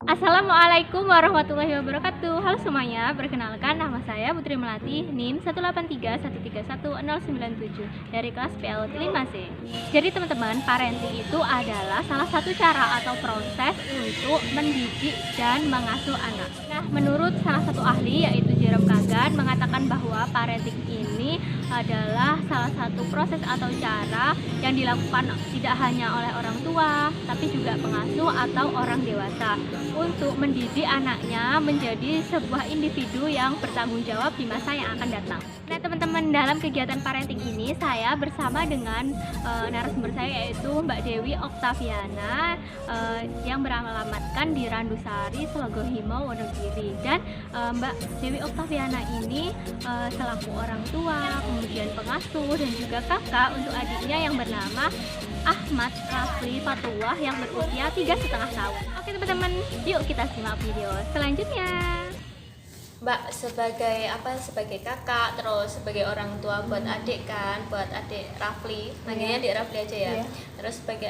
Assalamualaikum warahmatullahi wabarakatuh. Halo semuanya, perkenalkan nama saya Putri Melati, NIM 183131097 dari kelas PAUD 5C. Jadi teman-teman, parenting itu adalah salah satu cara atau proses untuk mendidik dan mengasuh anak. Nah, menurut salah satu ahli yaitu Jerome Kagan mengatakan bahwa parenting ini adalah salah satu proses atau cara yang dilakukan tidak hanya oleh orang tua, tapi juga pengasuh atau orang dewasa untuk mendidik anaknya menjadi sebuah individu yang bertanggung jawab di masa yang akan datang. Nah teman-teman, dalam kegiatan parenting ini saya bersama dengan narasumber saya yaitu Mbak Dewi Oktaviana yang beralamatkan di Randusari, Slogohimo, Wonogiri. Dan Mbak Dewi Oktaviana ini selaku orang tua, kemudian pengasuh dan juga kakak untuk adiknya yang bernama Ahmad Rafli Fatullah yang berusia 3,5 tahun. Oke teman-teman, yuk kita simak video selanjutnya. Mbak, sebagai kakak, terus sebagai orang tua buat adik kan, buat adik Rafli, manggilnya adik Rafli aja ya. Terus sebagai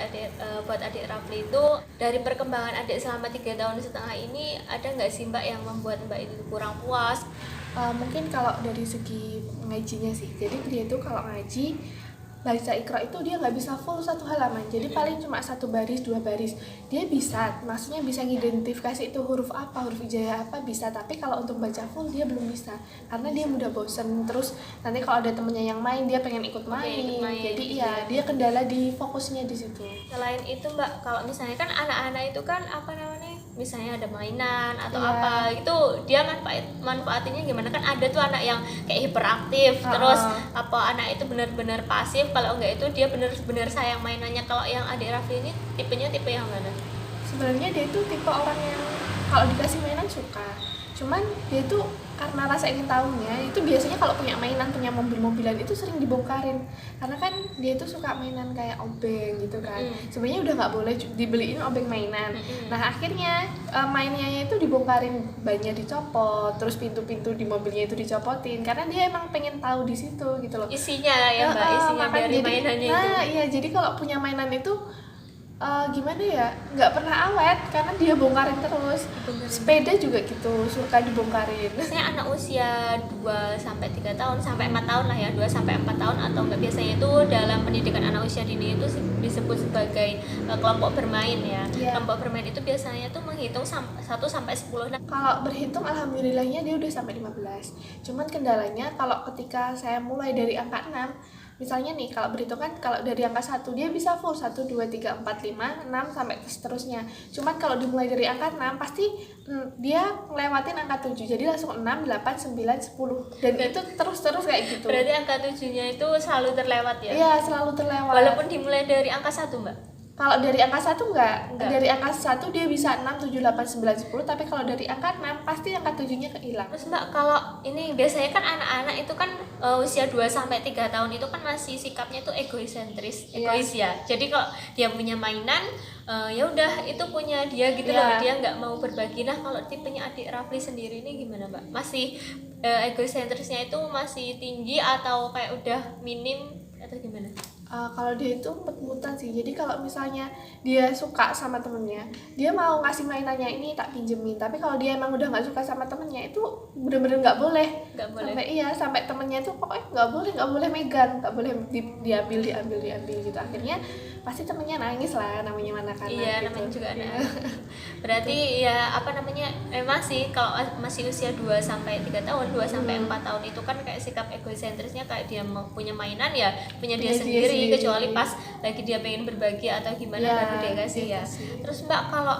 buat adik Rafli itu, dari perkembangan adik selama 3,5 tahun ini, ada nggak sih Mbak yang membuat Mbak itu kurang puas? Mungkin kalau dari segi ngajinya sih, jadi dia itu kalau ngaji baca Iqra itu dia nggak bisa full satu halaman, jadi paling cuma 1 baris 2 baris. Dia bisa, maksudnya bisa ngidentifikasi itu huruf apa, huruf hijaiyah apa bisa, tapi kalau untuk baca full dia belum bisa karena dia mudah bosen. Terus nanti kalau ada temennya yang main dia pengen ikut main, jadi gitu ya dia kendala di fokusnya di situ. Selain itu Mbak, kalau misalnya kan anak-anak itu kan misalnya ada mainan atau Iya. apa itu, dia manfaatinnya gimana? Kan ada tuh anak yang kayak hiperaktif, terus anak itu benar-benar pasif, kalau enggak itu dia benar-benar sayang mainannya. Kalau yang adik Rafli ini tipenya tipe yang mana? Sebenarnya dia itu tipe orang yang kalau dikasih mainan suka, cuman dia itu karena rasa ingin tahunya itu biasanya kalau punya mainan, punya mobil-mobilan itu sering dibongkarin, karena kan dia itu suka mainan kayak obeng gitu kan. Sebenarnya udah nggak boleh dibeliin obeng mainan. Nah akhirnya mainnya itu dibongkarin, bannya dicopot, terus pintu-pintu di mobilnya itu dicopotin karena dia emang pengen tahu di situ gitu loh, Isinya ya Mbak, isinya dari mainannya itu. Nah iya, jadi kalau punya mainan itu gimana ya, nggak pernah awet karena dia bongkarin terus. Sepeda juga gitu, suka dibongkarin. Biasanya anak usia 2-3 tahun, sampai 4 tahun lah ya, 2-4 tahun atau enggak, biasanya itu dalam pendidikan anak usia dini itu disebut sebagai kelompok bermain ya. Kelompok bermain itu biasanya tuh menghitung 1-10. Nah, Kalau berhitung alhamdulillahnya dia udah sampai 15. Cuman kendalanya kalau ketika saya mulai dari angka 6, misalnya nih kalau berhitung kan, kalau dari angka 1 dia bisa full 1, 2, 3, 4, 5, 6 sampai seterusnya. Cuman kalau dimulai dari angka 6 pasti dia ngelewatin angka 7. Jadi langsung 6, 8, 9, 10. Dan itu terus-terus kayak gitu. berarti angka 7-nya itu selalu terlewat ya? Iya, selalu terlewat. Walaupun dimulai dari angka 1 Mbak? Kalau dari angka 1 enggak. Dari angka 1 dia bisa 6, 7, 8, 9, 10. Tapi kalau dari angka 6 pasti angka 7-nya kehilang. Terus Mbak, kalau ini biasanya kan anak-anak itu kan usia 2-3 tahun itu kan masih sikapnya tuh egois ya. Jadi kalau dia punya mainan, ya udah itu punya dia gitu loh, dia nggak mau berbagi. Nah kalau tipenya adik Rafli sendiri ini gimana Mbak? Masih egosentrisnya itu masih tinggi atau kayak udah minim atau gimana? Kalau dia itu mut-mutan sih, jadi kalau misalnya dia suka sama temennya, dia mau ngasih mainannya ini tak pinjemin. Tapi kalau dia emang udah nggak suka sama temennya, itu bener-bener nggak boleh. Sampai temennya itu pokoknya nggak boleh megang, nggak boleh diambil gitu. Akhirnya pasti temennya nangis lah, namanya mana kanak. Iya, gitu. namanya juga anak. Berarti ya emang sih kalau masih usia 2-3 tahun, 2-4 tahun itu kan kayak sikap egosentrisnya kayak dia mau punya mainan ya punya dia sendiri, kecuali pas lagi dia pengen berbagi atau gimana baru dia kasih ya. Terus Mbak, kalau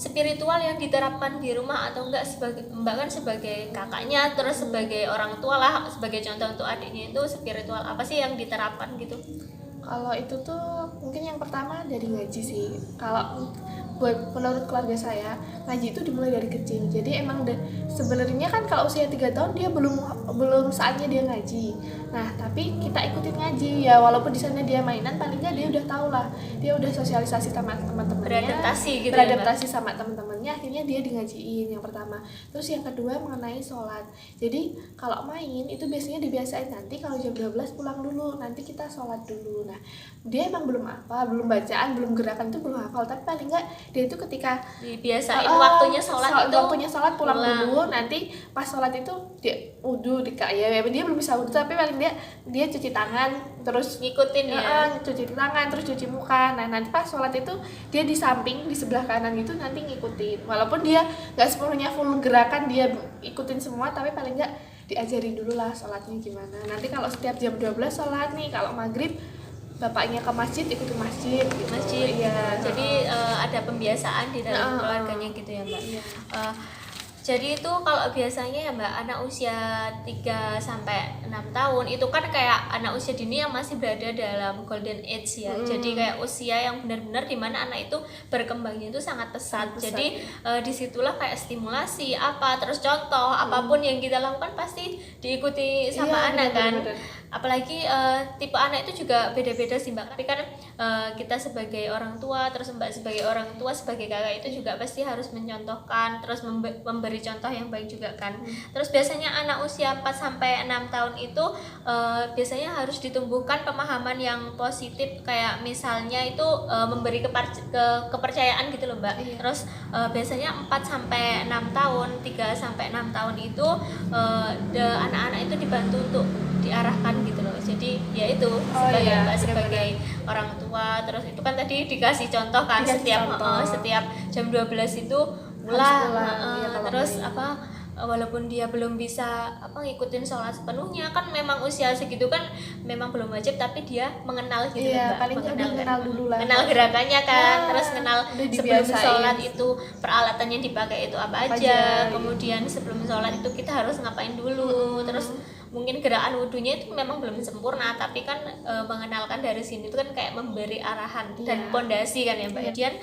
spiritual yang diterapkan di rumah atau enggak, Mbak kan sebagai kakaknya, terus sebagai orang tua lah, sebagai contoh untuk adiknya, itu spiritual apa sih yang diterapkan gitu? Kalau itu tuh mungkin yang pertama dari ngaji sih. Kalau menurut keluarga saya, ngaji itu dimulai dari kecil. Jadi emang sebenarnya kan kalau usia 3 tahun dia belum saatnya dia ngaji. Nah, tapi kita ikutin ngaji ya, walaupun di sana dia mainan, paling nggak dia udah tahu lah. Dia udah sosialisasi sama teman-temannya. Beradaptasi gitu ya, sama teman-temannya. teman-temannya, akhirnya dia di ngajiin yang pertama. Terus yang kedua mengenai sholat. Jadi kalau main itu biasanya dibiasain, nanti kalau jam 12 pulang dulu, nanti kita sholat dulu. Nah dia emang belum apa, belum bacaan, belum gerakan itu belum hafal, tapi paling enggak dia itu ketika dibiasain waktunya sholat itu waktunya sholat pulang dulu, nanti pas sholat itu dia wudhu ya dia belum bisa wudhu, tapi paling dia cuci tangan, terus ngikutin ya, cuci tangan terus cuci muka. Nah nanti pas sholat itu dia di samping di sebelah kanan itu nanti ngikutin, walaupun dia nggak sepenuhnya full gerakan dia ikutin semua, tapi paling nggak diajarin dulu lah sholatnya gimana. Nanti kalau setiap jam 12 sholat nih, kalau maghrib bapaknya ke masjid ikutin masjid gitu. Masjid ya. Jadi ada pembiasaan di dalam keluarganya gitu ya Mbak. Jadi itu kalau biasanya ya Mbak, anak usia 3 sampai 6 tahun itu kan kayak anak usia dini yang masih berada dalam golden age ya. Jadi kayak usia yang benar-benar dimana anak itu berkembangnya itu sangat pesat. Jadi disitulah kayak stimulasi apa, terus contoh apapun yang kita lakukan pasti diikuti sama anak kan. Apalagi tipe anak itu juga beda-beda sih Mbak. Tapi kan kita sebagai orang tua, terus Mbak sebagai orang tua, sebagai kakak itu juga pasti harus mencontohkan, terus memberi contoh yang baik juga kan. Terus biasanya anak usia 4 sampai 6 tahun itu biasanya harus ditumbuhkan pemahaman yang positif, kayak misalnya itu memberi kepercayaan gitu loh Mbak. Terus biasanya 4 sampai 6 tahun, 3 sampai 6 tahun itu anak-anak itu dibantu untuk diarahkan gitu loh. Jadi ya itu sebagai Mbak, sebagai orang tua, terus itu kan tadi dikasih contoh kan, setiap jam 12 itu pulang, terus walaupun dia belum bisa ngikutin sholat sepenuhnya, kan memang usia segitu kan memang belum wajib, tapi dia mengenal gitu Mbak, paling mengenal dulu lah, kenal gerakannya kan, terus kenal sebelum sholat itu peralatan yang dipakai itu apa aja, kemudian sebelum sholat itu kita harus ngapain dulu, terus mungkin gerakan wudhunya itu memang belum sempurna, tapi kan mengenalkan dari sini itu kan kayak memberi arahan dan pondasi kan ya Mbak. Kemudian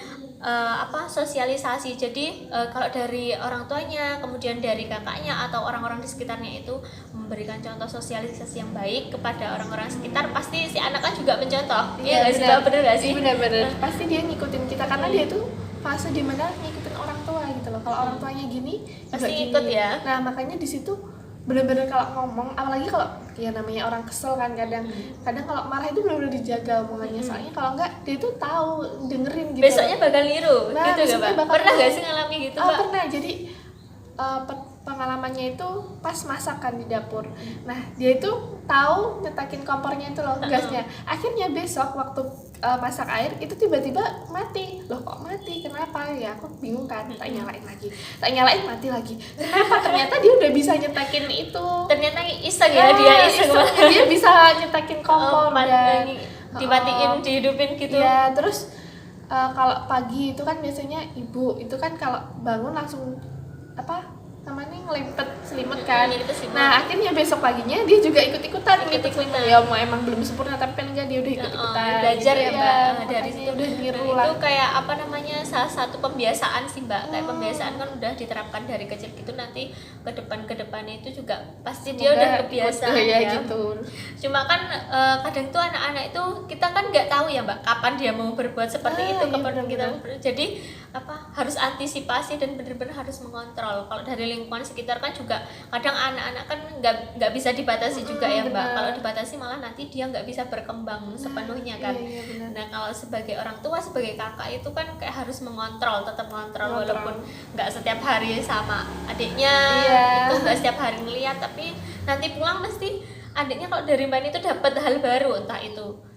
sosialisasi. Jadi kalau dari orang tuanya, kemudian dari kakaknya atau orang-orang di sekitarnya itu memberikan contoh sosialisasi yang baik kepada orang-orang sekitar, pasti si anak kan juga mencontoh. Iya nggak sih Mbak, bener nggak sih? Bener-bener. Pasti dia ngikutin kita karena dia tuh fase dimana ngikutin orang tua gitu loh. Kalau orang tuanya gini pasti ikut ya. Nah makanya di situ bener-bener kalau ngomong, apalagi kalau ya namanya orang kesel kan, kadang kalau marah itu bener-bener dijaga omongannya, soalnya kalau enggak dia tuh tahu dengerin gitu, besoknya bakal niru gitu gak Mbak? Pernah gak sih ngalami gitu Mbak? Pernah. Jadi pengalamannya itu pas masakan di dapur. Nah dia itu tahu nyetakin kompornya itu loh, gasnya. Akhirnya besok waktu masak air itu tiba-tiba mati. Loh kok mati? Kenapa? Ya aku bingung kan. Tak nyalain mati lagi. Kenapa? Ternyata dia udah bisa nyetakin itu. Ternyata iseng ya, dia iseng. Dia bisa nyetakin kompor dan dimatiin, dihidupin gitu. Ya terus kalau pagi itu kan biasanya ibu itu kan kalau bangun langsung namanya ngelipet selimut kan. Nah akhirnya besok paginya dia juga ikut-ikutan ngelipet selimut. Ya emang belum sempurna, tapi kan enggak, dia udah ikut-ikutan belajar gitu, ya Mbak. Dari situ udah niru lah. Itu kayak salah satu pembiasaan sih Mbak. Kayak pembiasaan kan udah diterapkan dari kecil gitu, nanti ke depannya itu juga pasti dia udah kebiasaan ya gitu. Cuma kan kadang tuh anak-anak itu kita kan nggak tahu ya Mbak kapan dia mau berbuat seperti itu, kapan kita jadi harus antisipasi dan benar-benar harus mengontrol. Kalau dari lingkungan sekitar kan juga kadang anak-anak kan nggak bisa dibatasi juga ya Mbak. Kalau dibatasi malah nanti dia nggak bisa berkembang sepenuhnya kan. Nah kalau sebagai orang tua, sebagai kakak itu kan kayak harus mengontrol, tetap mengontrol walaupun nggak setiap hari sama adiknya, itu nggak setiap hari ngeliat, tapi nanti pulang mesti adiknya kalau dari main itu dapat hal baru, entah itu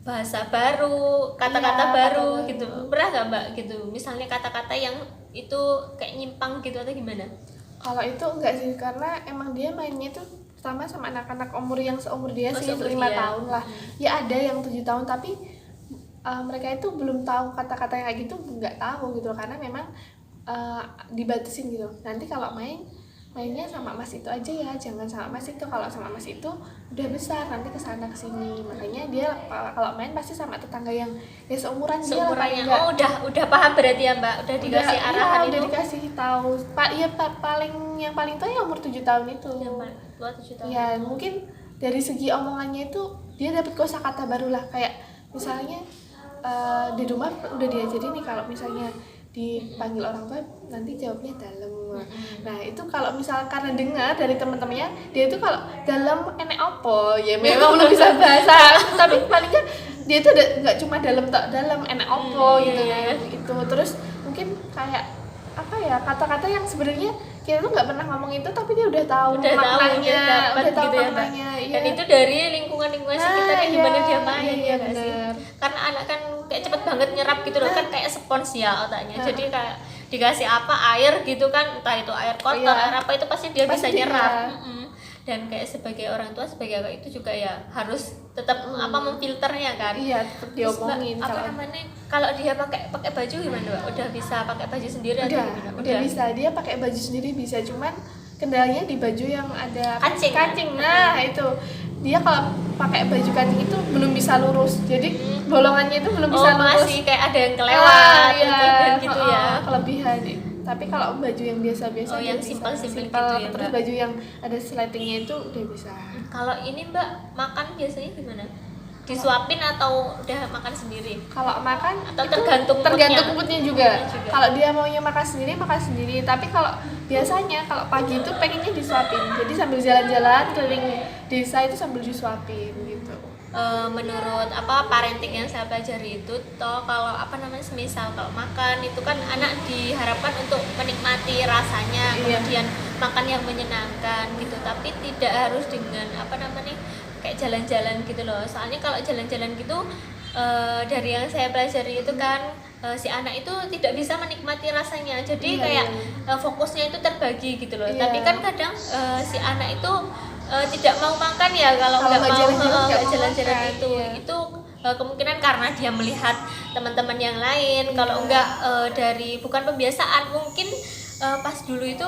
bahasa baru, kata-kata baru gitu. Pernah nggak Mbak gitu? Misalnya kata-kata yang itu kayak nyimpang gitu atau gimana? Kalau itu enggak sih, karena emang dia mainnya tuh pertama sama anak-anak umur yang seumur dia sih, 5 tahun lah. Ya ada yang 7 tahun, tapi mereka itu belum tahu kata-kata yang kayak gitu, nggak tahu gitu, karena memang dibatasin gitu. Nanti kalau mainnya sama mas itu aja ya, jangan sama mas itu. Kalau sama mas itu udah besar, nanti kesana kesini. Makanya dia kalau main pasti sama tetangga yang ya seumuran dia lah paling enggak. Oh udah paham berarti ya Mbak, udah dikasih arahan itu. Udah dikasih tahu. Yang paling tua ya umur 7 tahun itu. Yang paling tua 7 tahun. Ya mungkin dari segi omongannya itu dia dapat kosakata baru lah, kayak misalnya di rumah udah diajarin nih kalau misalnya dipanggil orang tua nanti jawabnya dalam. Nah itu kalau misal karena dengar dari teman-temannya dia itu kalau dalam enek opo ya memang belum bisa bahasa tapi palingnya dia itu nggak cuma dalam enek opo gitu kan itu. Terus mungkin kayak apa ya kata-kata yang sebenarnya kita tuh nggak pernah ngomong itu tapi dia udah tahu maknanya, udah tahu gitu maknanya ya, dan itu dari lingkungan sekitar yang dimana dia main ya nggak sih? bener. Karena anak kan kayak cepet banget nyerap gitu loh, kan kayak spons ya otaknya. Jadi kayak dikasih apa air gitu kan, entah itu air kotor, air apa itu pasti dia bisa nyerap. Dan kayak sebagai orang tua, sebagai kakak itu juga ya harus tetap memfilternya kan. Iya, tetap diomongin. Kalau dia pakai baju gimana, Mbak? Udah bisa pakai baju sendiri atau gimana? Udah bisa, dia pakai baju sendiri bisa, cuman kendalanya di baju yang ada kancing. Nah, itu. Dia kalau pakai baju kancing itu belum bisa lurus. Jadi bolongannya itu belum bisa lurus. Masih kayak ada yang kelewat gitu ya. Kelebihan. Tapi kalau baju yang biasa-biasa yang simpel gitu ya, terus baju yang ada sletingnya itu udah bisa. Kalau ini Mbak makan biasanya gimana? Disuapin atau udah makan sendiri? Kalau makan atau itu tergantung moodnya juga. Kalau dia maunya makan sendiri. Tapi kalau biasanya kalau pagi itu pengennya disuapin. Jadi sambil jalan-jalan keliling desa itu sambil disuapin gitu. Menurut parenting yang saya pelajari itu kalau semisal kalau makan itu kan anak diharapkan untuk menikmati rasanya, kemudian makan yang menyenangkan gitu, tapi tidak harus dengan kayak jalan-jalan gitu loh. Soalnya kalau jalan-jalan gitu dari yang saya pelajari itu kan si anak itu tidak bisa menikmati rasanya, jadi kayak fokusnya itu terbagi gitu loh. Tapi kan kadang si anak itu tidak mau makan ya kalau nggak mau jalan-jalan itu kemungkinan karena dia melihat teman-teman yang lain. Kalau enggak dari bukan pembiasaan, mungkin pas dulu itu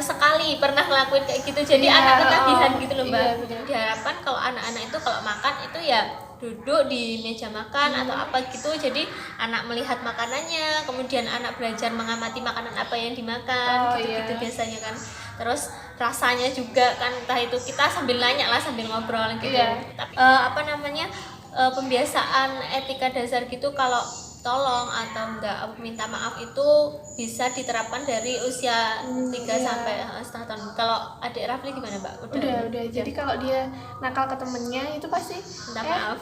sekali pernah ngelakuin kayak gitu, jadi anak ketagihan gitu loh Mbak. Diharapkan kalau anak-anak itu kalau makan itu ya duduk di meja makan atau apa gitu, jadi anak melihat makanannya, kemudian anak belajar mengamati makanan apa yang dimakan gitu biasanya kan. Terus rasanya juga kan, entah itu kita sambil nanya lah, sambil ngobrol gitu. Tapi pembiasaan etika dasar gitu, kalau tolong atau enggak minta maaf itu bisa diterapkan dari usia 3 sampai setengah tahun. Kalau adik Rafli gimana Mbak? Udah. Jadi kalau dia nakal ke temennya itu pasti minta maaf.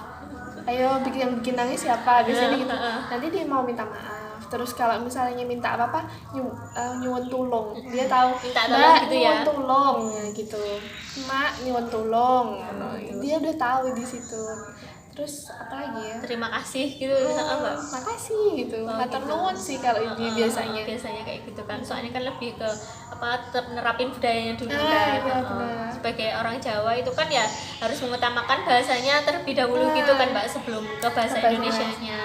Ayo yang bikin nangis siapa biasanya gitu. Nanti dia mau minta maaf. Terus kalau misalnya minta apa nyuwun tulung, dia tahu minta tolong gitu ya. Nyuwun tulung gitu. Mak nyuwun tulung. Dia udah tahu di situ. Terus apa lagi ya? Terima kasih gitu misalkan Mbak. Makasih gitu. Matur nuwun sih kalau biasanya kayak gitu kan. Soalnya kan lebih ke tetap nerapin budayanya dulu kan. Sebagai orang Jawa itu kan ya harus mengutamakan bahasanya terlebih dahulu gitu kan Mbak, sebelum ke bahasa Indonesianya.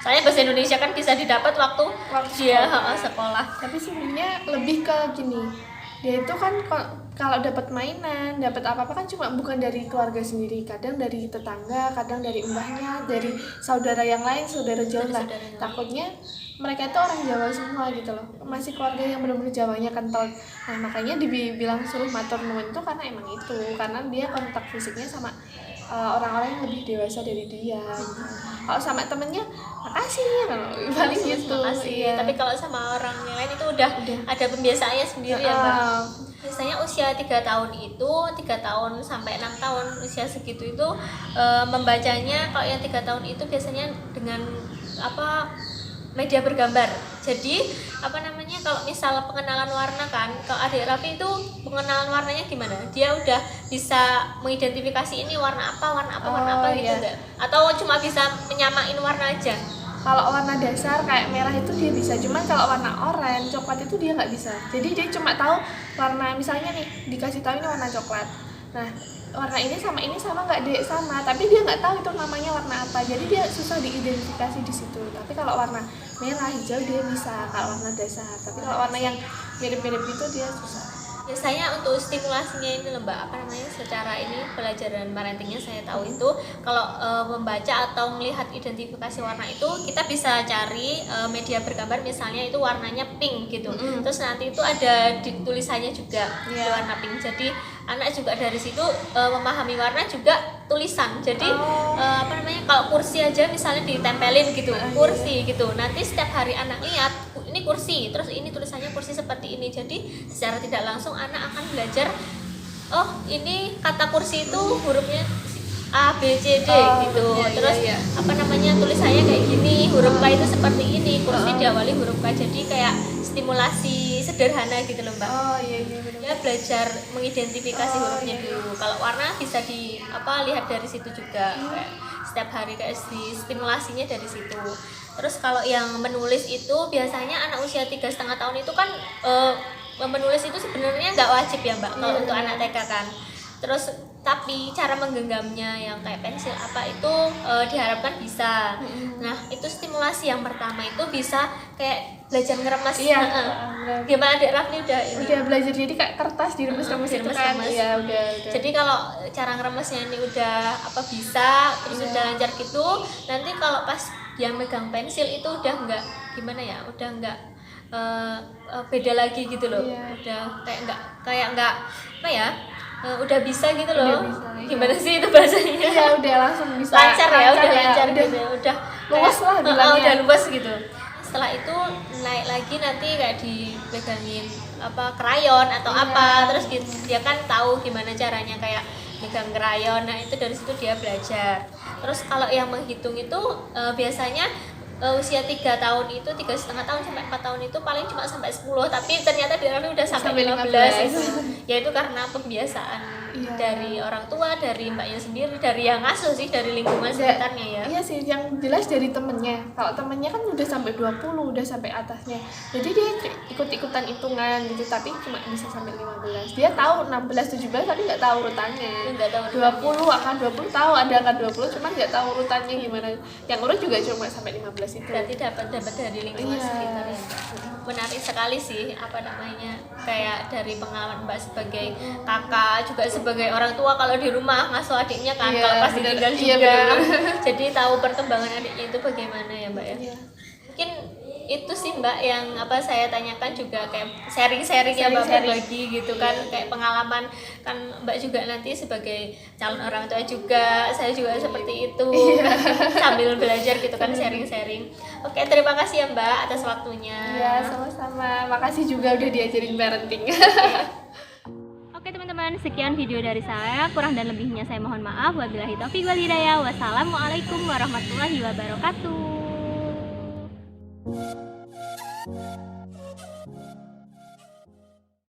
Soalnya bahasa Indonesia kan bisa didapat waktu dia sekolah. Tapi sebenarnya lebih ke gini. Dia itu kan kalau dapat mainan, dapat apa-apa kan cuma bukan dari keluarga sendiri, kadang dari tetangga, kadang dari mbahnya, dari saudara yang lain, saudara jauh lah. Takutnya mereka itu orang Jawa semua gitu loh, masih keluarga yang benar-benar Jawanya kental. Nah makanya dibilang suruh matur nuwun itu karena emang itu, karena dia kontak fisiknya sama orang-orang yang lebih dewasa dari dia. Kalau sama temennya makasih kalau paling gitu. Tapi kalau sama orang yang lain itu udah ada pembiasaannya sendiri ya Mbak. Biasanya usia 3 tahun itu 3 tahun sampai 6 tahun usia segitu itu membacanya, kalau yang 3 tahun itu biasanya dengan media bergambar. Jadi kalau misal pengenalan warna kan, kalau adik Raffi itu pengenalan warnanya gimana? Dia udah bisa mengidentifikasi ini warna apa gitu enggak? Atau cuma bisa menyamain warna aja? Kalau warna dasar kayak merah itu dia bisa, cuman kalau warna oranye, coklat itu dia nggak bisa. Jadi dia cuma tahu warna, misalnya nih dikasih tahu ini warna coklat. Nah warna ini sama nggak dek? Sama, tapi dia nggak tahu itu namanya warna apa, jadi dia susah diidentifikasi di situ. Tapi kalau warna merah, hijau dia bisa kalau warna dasar, tapi kalau warna yang mirip-mirip itu dia susah. Biasanya untuk stimulasinya ini loh Mbak, secara ini pelajaran parentingnya saya tahu itu kalau membaca atau melihat identifikasi warna itu kita bisa cari media bergambar, misalnya itu warnanya pink gitu. Terus nanti itu ada tulisannya juga di warna pink, jadi anak juga dari situ memahami warna juga tulisan. Jadi kalau kursi aja misalnya ditempelin gitu, kursi gitu, nanti setiap hari anak lihat ini kursi, terus ini tulisannya kursi seperti ini. Jadi secara tidak langsung anak akan belajar, oh ini kata kursi itu hurufnya A, B, C, D gitu. Terus apa namanya tulisannya kayak gini, huruf K itu seperti ini, kursi diawali huruf K. Jadi kayak stimulasi sederhana gitu loh Mbak. Ya belajar mengidentifikasi hurufnya dulu. Kalau warna bisa lihat dari situ juga. Kayak setiap hari kayak di stimulasinya dari situ. Terus kalau yang menulis itu biasanya anak usia 3,5 tahun itu kan menulis itu sebenarnya nggak wajib ya Mbak kalau untuk anak TK kan. Terus tapi cara menggenggamnya yang kayak pensil apa itu diharapkan bisa. Nah itu stimulasi yang pertama itu bisa kayak belajar ngeremas. Gimana Dek Rafli udah belajar jadi kayak kertas diremes-remes itu kan. Iya udah. Jadi kalau cara ngeremesnya ini udah bisa, terus udah lancar gitu, nanti kalau pas dia megang pensil itu udah nggak udah nggak beda lagi gitu loh. Udah kayak nggak udah bisa gitu loh. Gimana sih itu bahasanya? Iya udah langsung bisa lancar gitu. Udah luas lah bilangnya. Udah luas gitu. Setelah itu naik lagi nanti kayak dipegangin krayon atau terus dia kan tahu gimana caranya kayak megang krayon. Nah itu dari situ dia belajar. Terus kalau yang menghitung itu biasanya usia 3 tahun itu 3,5 tahun sampai 4 tahun itu paling cuma sampai 10, tapi ternyata dia udah sampai 15 itu. Ya itu karena pembiasaan dari orang tua, dari mbaknya sendiri, dari yang ngasuh sih, dari lingkungan sekitarnya ya. Iya sih, yang jelas dari temennya. Kalau temennya kan udah sampai 20, udah sampai atasnya. Jadi dia ikut-ikutan hitungan gitu, tapi cuma bisa sampai 15. Dia tahu 16, 17 tapi nggak tahu urutannya. 20 angka 20 tahu ada angka 20, cuman nggak tahu urutannya gimana. Yang urut juga cuma sampai 15 itu. Berarti dapat dari lingkungan sekitar ya. Menarik sekali sih kayak dari pengalaman Mbak sebagai kakak juga sebagai orang tua kalau di rumah ngasuh adiknya kan kalau pas ditinggal juga. Jadi tahu perkembangan adiknya itu bagaimana ya Mbak ya. Mungkin itu sih Mbak yang saya tanyakan juga kayak sharing-sharing ya Mbak berbagi gitu kan kayak pengalaman kan Mbak juga nanti sebagai calon orang tua juga, saya juga seperti itu sambil belajar gitu kan sharing-sharing. Oke, terima kasih ya Mbak atas waktunya. Iya, sama-sama. Makasih juga udah diajarin parenting. Oke teman-teman, sekian video dari saya. Kurang dan lebihnya saya mohon maaf. Wabillahi taufiq wal hidayah. Wassalamualaikum warahmatullahi wabarakatuh.